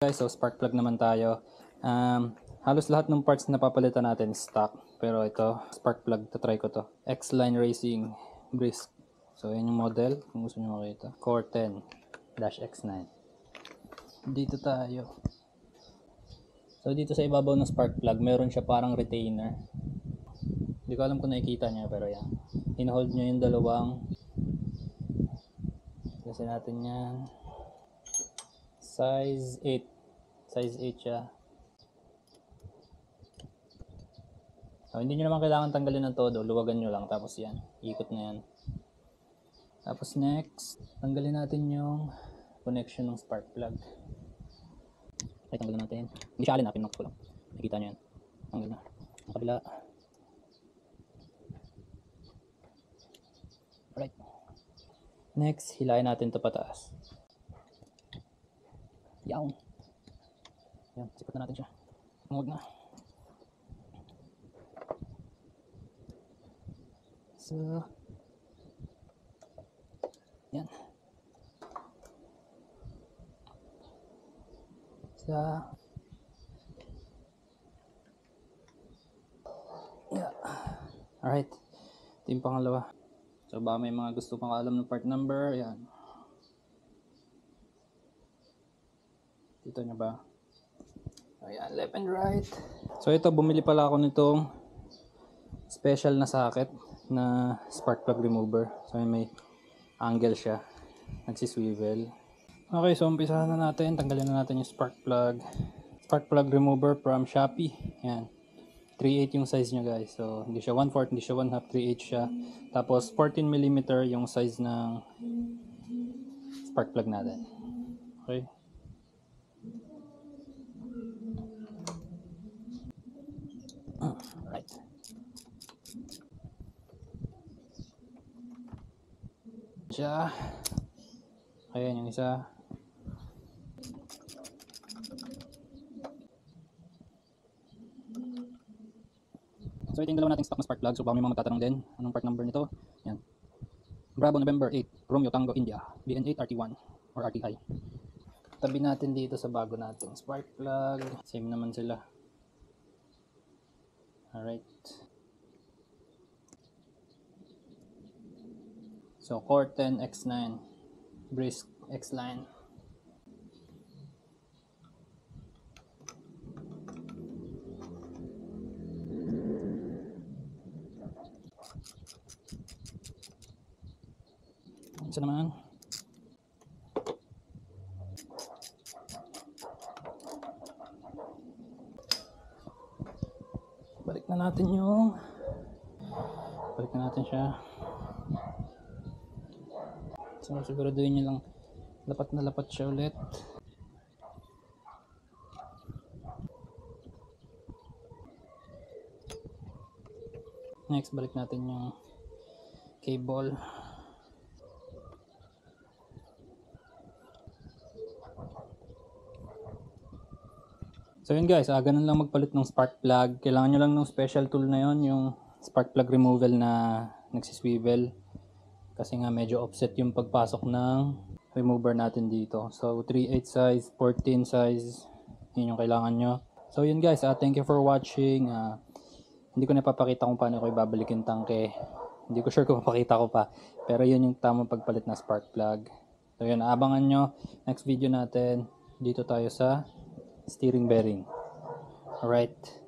Guys, so spark plug naman tayo. Halos lahat ng parts na papalitan natin stock. Pero ito, spark plug, tatry ko to. X-Line Racing Brisk. So yan yung model, kung gusto nyo makita. Core 10-X9. Dito tayo. So dito sa ibabaw ng spark plug, meron siya parang retainer. Hindi ko alam kung nakikita niya, pero yan. In-hold nyo yung dalawang. Kasi natin yan. Size 8. Size 8 siya. So, hindi nyo naman kailangan tanggalin ng todo. Luwagan nyo lang. Tapos yan. Ikot na yan. Tapos next, tanggalin natin yung connection ng spark plug. Ay, tanggalin natin. Hindi siya alin. Pinlock ko lang. Nakikita nyo yan. Tanggal na. Ang kabila. Alright. Next, hilahin natin ito pataas. Yawn. Yan, sipat na natin siya. Huwag na. So, yan. So, yeah. Alright. Ito yung pangalawa. So, ba may mga gusto pang alam ng part number? Yan. Dito nyo ba? Ayan, left and right. So ito, bumili pala ako nitong special na socket na spark plug remover. So may angle siya. Nagsiswivel. Okay, so umpisahan na natin. Tanggalin na natin yung spark plug. Spark plug remover from Shopee. Ayan. 3/8 yung size nyo guys. So hindi siya 1/4, hindi siya 1/2, 3/8 siya. Tapos 14mm yung size ng spark plug natin. Okay. Right. Siya. Ayan yung isa. So ito yung dalawa nating stock na spark plug. So baka may mga magtatanong din anong part number nito. Yan. Bravo November 8, Romeo Tango India, BN8 RT1 or RTI. Tabi natin dito sa bago nating spark plug. Same naman sila. Alright. So, Core 10X9. Brisk X-Line. Isa naman. Balik na natin siya. So siguraduhin nyo lang lapat na lapat siya ulit. Next, balik natin yung cable. So yun guys, ganun lang magpalit ng spark plug. Kailangan nyo lang ng special tool na yon, yung spark plug removal na nagsiswivel. Kasi nga medyo offset yung pagpasok ng remover natin dito. So 3/8 size, 14 size, yun yung kailangan nyo. So yun guys, thank you for watching. Hindi ko napapakita kung paano ko ibabalik yung tangke. Hindi ko sure kung mapakita ko pa. Pero yun yung tamang pagpalit na spark plug. So yun, abangan nyo. Next video natin, dito tayo sa steering bearing. Alright.